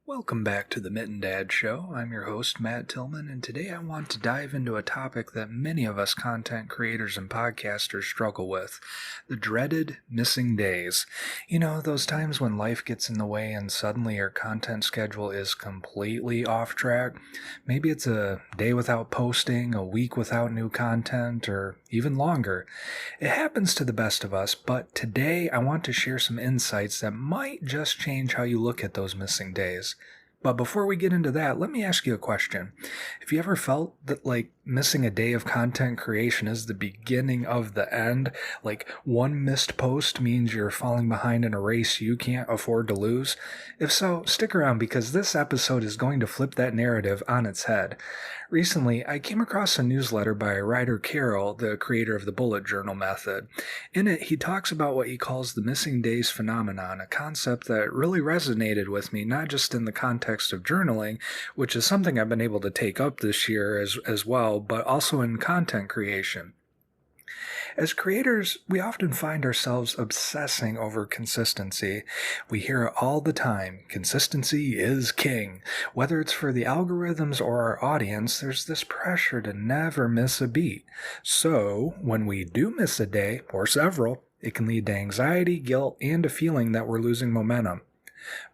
Welcome back to the Mitten Dad Show. I'm your host, Matt Tilmann, and today I want to dive into a topic that many of us content creators and podcasters struggle with, the dreaded missing days. You know, those times when life gets in the way and suddenly your content schedule is completely off track. Maybe it's a day without posting, a week without new content, or even longer. It happens to the best of us, but today I want to share some insights that might just change how you look at those missing days. But before we get into that, let me ask you a question. Have you ever felt that missing a day of content creation is the beginning of the end? Like one missed post means you're falling behind in a race you can't afford to lose? If so, stick around because this episode is going to flip that narrative on its head. Recently, I came across a newsletter by Ryder Carroll, the creator of the bullet journal method. In it, he talks about what he calls the missing days phenomenon, a concept that really resonated with me, not just in the context of journaling, which is something I've been able to take up this year as well, but also in content creation. As creators, we often find ourselves obsessing over consistency. We hear it all the time. Consistency is king. Whether it's for the algorithms or our audience, there's this pressure to never miss a beat. So, when we do miss a day, or several, it can lead to anxiety, guilt, and a feeling that we're losing momentum.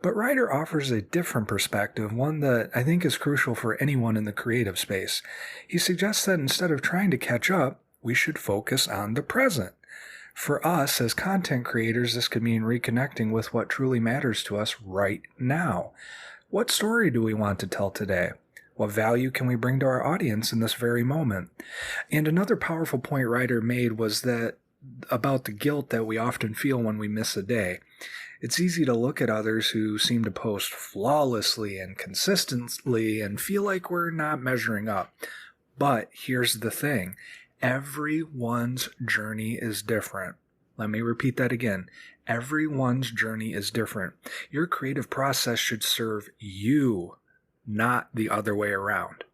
But Ryder offers a different perspective, one that I think is crucial for anyone in the creative space. He suggests that instead of trying to catch up, we should focus on the present. For us as content creators, this could mean reconnecting with what truly matters to us right now. What story do we want to tell today? What value can we bring to our audience in this very moment? And another powerful point Ryder made was that about the guilt that we often feel when we miss a day. It's easy to look at others who seem to post flawlessly and consistently and feel like we're not measuring up. But here's the thing. Everyone's journey is different. Let me repeat that again. Everyone's journey is different. Your creative process should serve you, not the other way around.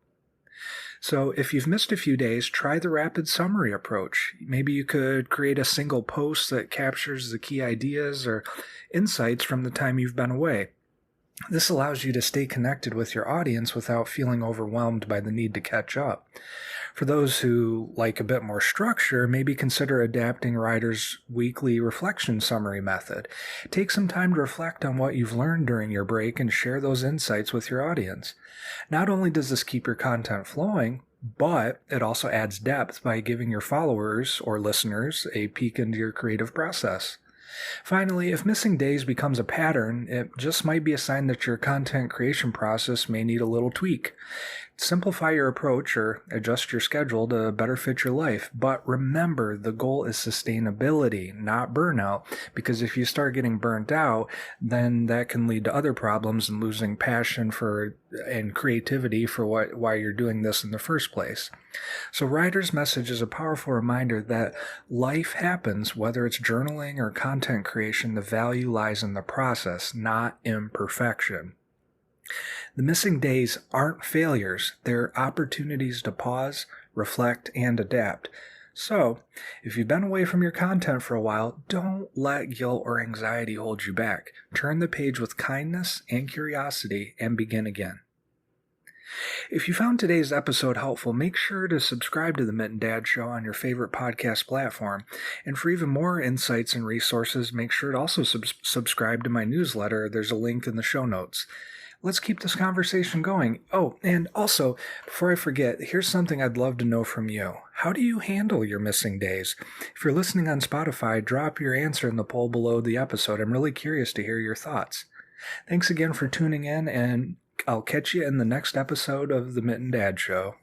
So if you've missed a few days, try the rapid summary approach. Maybe you could create a single post that captures the key ideas or insights from the time you've been away. This allows you to stay connected with your audience without feeling overwhelmed by the need to catch up. For those who like a bit more structure, maybe consider adapting Ryder's weekly reflection summary method. Take some time to reflect on what you've learned during your break and share those insights with your audience. Not only does this keep your content flowing, but it also adds depth by giving your followers or listeners a peek into your creative process. Finally, if missing days becomes a pattern, it just might be a sign that your content creation process may need a little tweak. Simplify your approach or adjust your schedule to better fit your life. But remember, the goal is sustainability, not burnout, because if you start getting burnt out, then that can lead to other problems and losing passion for and creativity for why you're doing this in the first place. So Ryder's message is a powerful reminder that life happens, whether it's journaling or content creation. The value lies in the process, not in perfection. The missing days aren't failures. They're opportunities to pause, reflect, and adapt. So, if you've been away from your content for a while, don't let guilt or anxiety hold you back. Turn the page with kindness and curiosity and begin again. If you found today's episode helpful, make sure to subscribe to the Mitten Dad Show on your favorite podcast platform. And for even more insights and resources, make sure to also subscribe to my newsletter. There's a link in the show notes. Let's keep this conversation going. Oh, and also, before I forget, here's something I'd love to know from you. How do you handle your missing days? If you're listening on Spotify, drop your answer in the poll below the episode. I'm really curious to hear your thoughts. Thanks again for tuning in, and I'll catch you in the next episode of the Mitten Dad Show.